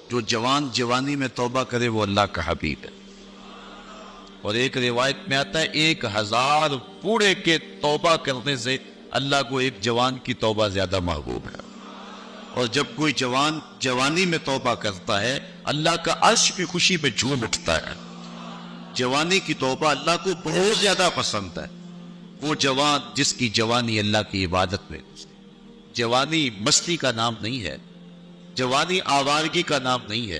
جو جوان جوانی میں توبہ کرے وہ اللہ کا حبیب ہے. اور ایک روایت میں آتا ہے 1000 بوڑھے کے توبہ کرنے سے اللہ کو ایک جوان کی توبہ زیادہ محبوب ہے. اور جب کوئی جوان جوانی میں توبہ کرتا ہے اللہ کا عرش بھی خوشی میں جھوم اٹھتا ہے. جوانی کی توبہ اللہ کو بہت زیادہ پسند ہے. وہ جوان جس کی جوانی اللہ کی عبادت میں. جوانی مستی کا نام نہیں ہے، جوانی آوارگی کا نام نہیں ہے،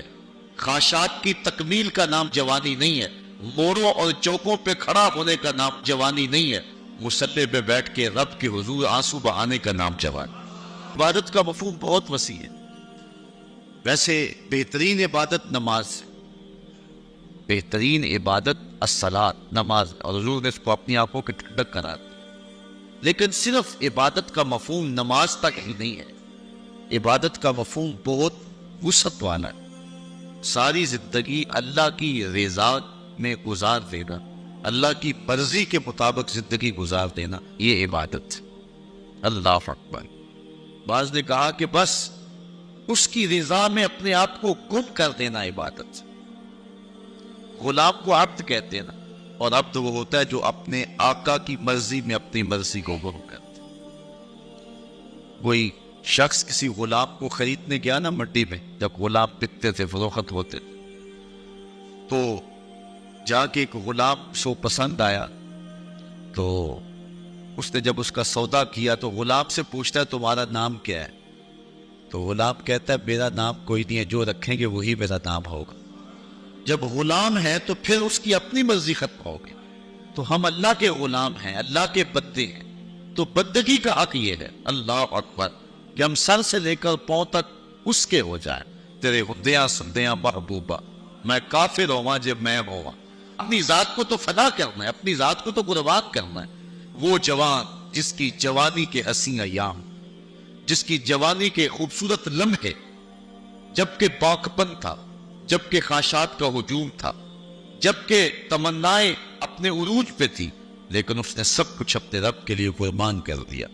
خواہشات کی تکمیل کا نام جوانی نہیں ہے، موڑوں اور چوکوں پہ کھڑا ہونے کا نام جوانی نہیں ہے، مصلی پہ بیٹھ کے رب کے حضور آنسو بہانے کا نام جوانی. عبادت کا مفہوم بہت وسیع ہے. ویسے بہترین عبادت نماز ہے، بہترین عبادت الصلاۃ نماز، اور حضور نے اس کو اپنی آنکھوں کی ٹھنڈک قرار دیا. لیکن صرف عبادت کا مفہوم نماز تک ہی نہیں ہے، عبادت کا مفہوم بہت وسعت والا ہے. ساری زندگی اللہ کی رضا میں گزار دینا، اللہ کی مرضی کے مطابق زندگی گزار دینا، یہ عبادت ہے. اللہ اکبر. بعض نے کہا کہ بس اس کی رضا میں اپنے آپ کو گم کر دینا عبادت. غلام کو عبد کہتے ہیں نا، اور عبد وہ ہوتا ہے جو اپنے آقا کی مرضی میں اپنی مرضی کو گم کرتے. کوئی شخص کسی غلام کو خریدنے گیا نا منڈی میں، جب غلام بکتے تھے فروخت ہوتے تھے، تو جا کے ایک غلام سو پسند آیا، تو اس نے جب اس کا سودا کیا تو غلام سے پوچھتا ہے تمہارا نام کیا ہے؟ تو غلام کہتا ہے میرا نام کوئی نہیں ہے، جو رکھیں گے وہی میرا نام ہوگا. جب غلام ہے تو پھر اس کی اپنی مرضی ختم ہوگی. تو ہم اللہ کے غلام ہیں، اللہ کے بندے ہیں، تو بندگی کا حق یہ ہے اللہ اکبر کہ ہم سر سے لے کر پاؤں تک اس کے ہو جائیں. تیرے ہدیاں سندیاں محبوبہ، میں کافر ہوا جب میں ہوا. اپنی ذات کو تو فدا کرنا ہے، اپنی ذات کو تو قربان کرنا ہے. وہ جوان جس کی جوانی کے حسین ایام، جس کی جوانی کے خوبصورت لمحے جبکہ باکپن تھا، جبکہ خواہشات کا ہجوم تھا، جبکہ تمنائیں اپنے عروج پہ تھی، لیکن اس نے سب کچھ اپنے رب کے لیے قربان کر دیا.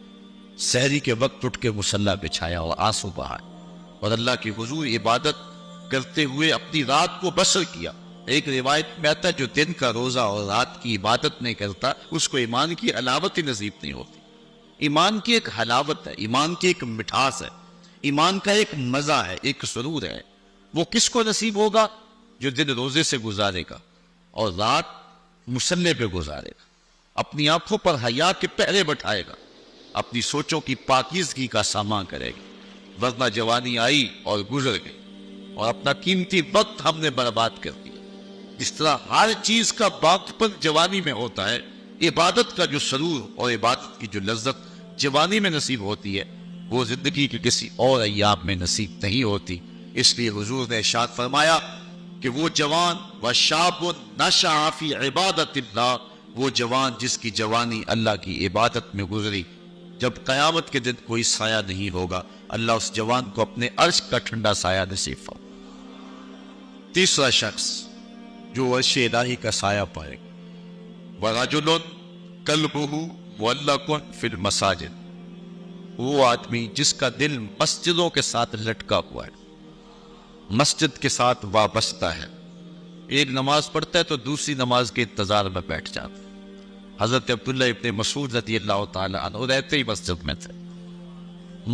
سحری کے وقت اٹھ کے مصلی بچھایا اور آنسو بہائے اور اللہ کی حضور عبادت کرتے ہوئے اپنی رات کو بسر کیا. ایک روایت میں آتا ہے جو دن کا روزہ اور رات کی عبادت نہیں کرتا اس کو ایمان کی حلاوت ہی نصیب نہیں ہوتی. ایمان کی ایک حلاوت ہے، ایمان کی ایک مٹھاس ہے، ایمان کا ایک مزہ ہے، ایک سرور ہے. وہ کس کو نصیب ہوگا؟ جو دن روزے سے گزارے گا اور رات مصلی پہ گزارے گا، اپنی آنکھوں پر حیا کے پہرے بٹھائے گا، اپنی سوچوں کی پاکیزگی کا سامان کرے گا. ورنہ جوانی آئی اور گزر گئی اور اپنا قیمتی وقت ہم نے برباد کر دیا. جس طرح ہر چیز کا باقپن جوانی میں ہوتا ہے، عبادت کا جو سرور اور عبادت کی جو لذت جوانی میں نصیب ہوتی ہے وہ زندگی کے کسی اور ایام میں نصیب نہیں ہوتی. اس لیے حضور نے ارشاد فرمایا کہ وہ جوان وشاب نشأ فی عبادت اللہ، وہ جوان جس کی جوانی اللہ کی عبادت میں گزری، جب قیامت کے دن کوئی سایہ نہیں ہوگا اللہ اس جوان کو اپنے عرش کا ٹھنڈا سایہ نصیب فرمائے. تیسرا شخص جو عرش الہی کا سایہ پائے گا، وَرَجُلٌ قَلْبُهُ مُعَلَّقٌ فِي الْمَسَاجِدِ، وہ آدمی جس کا دل مسجدوں کے ساتھ لٹکا ہوا ہے، مسجد کے ساتھ وابستہ ہے. ایک نماز پڑھتا ہے تو دوسری نماز کے انتظار میں بیٹھ جاتا ہے. حضرت عبداللہ ابن مسعود رضی اللہ تعالی عنہ رہتے ہی مسجد میں تھے.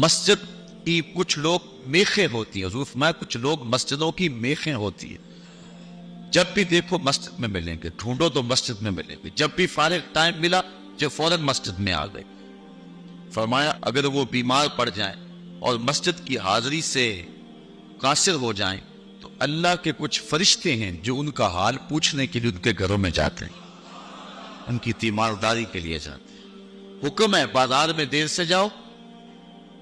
مسجد کی کچھ لوگ میخیں ہوتی ہیں، حضور فرمایا کچھ لوگ مسجدوں کی میخیں ہوتی ہیں، جب بھی دیکھو مسجد میں ملیں گے، ڈھونڈو تو مسجد میں ملیں گے، جب بھی فارغ ٹائم ملا جو فوراً مسجد میں آ گئے. فرمایا اگر وہ بیمار پڑ جائیں اور مسجد کی حاضری سے قاصر ہو جائیں تو اللہ کے کچھ فرشتے ہیں جو ان کا حال پوچھنے کے لیے ان کے گھروں میں جاتے ہیں، ان کی تیمارداری کے لیے جاتے ہیں. حکم ہے بازار میں دیر سے جاؤ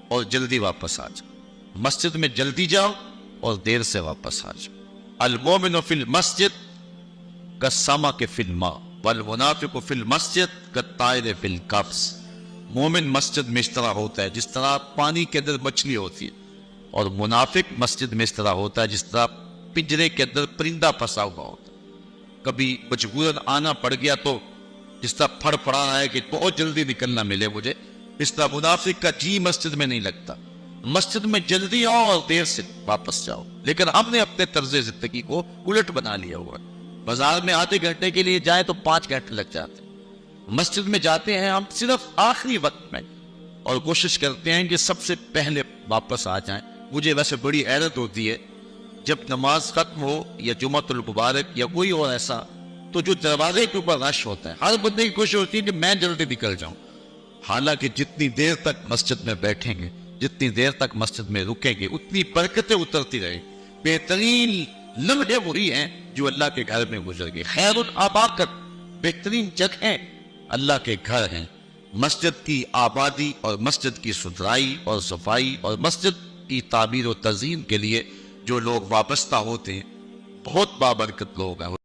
اور جلدی واپس آ جاؤ، مسجد میں جلدی جاؤ اور دیر سے واپس آ جاؤ. المومن فی المسجد کالسمک فی الماء والمنافق فی المسجد کالطائر فی القفص. مومن مسجد میں اس طرح ہوتا ہے جس طرح پانی کے اندر مچھلی ہوتی ہے، اور منافق مسجد میں اس طرح ہوتا ہے جس طرح پنجرے کے اندر پرندہ پھنسا ہوا ہوتا ہے. کبھی مجبوراً آنا پڑ گیا تو جس طرح پھڑ پڑا ہے کہ بہت جلدی نکلنا ملے مجھے، اس طرح منافق کا جی مسجد میں نہیں لگتا. مسجد میں جلدی آؤ اور دیر سے واپس جاؤ، لیکن ہم نے اپنے طرز زندگی کو الٹ بنا لیا ہوا ہے۔ بازار میں آدھے گھنٹے کے لیے جائیں تو 5 گھنٹے لگ جاتے ہیں، مسجد میں جاتے ہیں ہم صرف آخری وقت میں اور کوشش کرتے ہیں کہ سب سے پہلے واپس آ جائیں۔ مجھے ویسے بڑی حیرت ہوتی ہے جب نماز ختم ہو یا جمعۃ المبارک یا کوئی اور ایسا، تو جو دروازے کے اوپر رش ہوتا ہے، ہر بندے کی کوشش ہوتی ہے کہ میں جلدی نکل جاؤں، حالانکہ جتنی دیر تک مسجد میں بیٹھیں گے، جتنی دیر تک مسجد میں رکیں گے، اتنی برکتیں اترتی رہیں۔ بہترین لمحے وہی ہیں جو اللہ کے گھر میں گزر گئے۔ خیر الآباء، بہترین جگہیں اللہ کے گھر ہیں۔ مسجد کی آبادی اور مسجد کی ستھرائی اور صفائی اور مسجد کی تعمیر و تزئین کے لیے جو لوگ وابستہ ہوتے ہیں، بہت بابرکت لوگ ہیں۔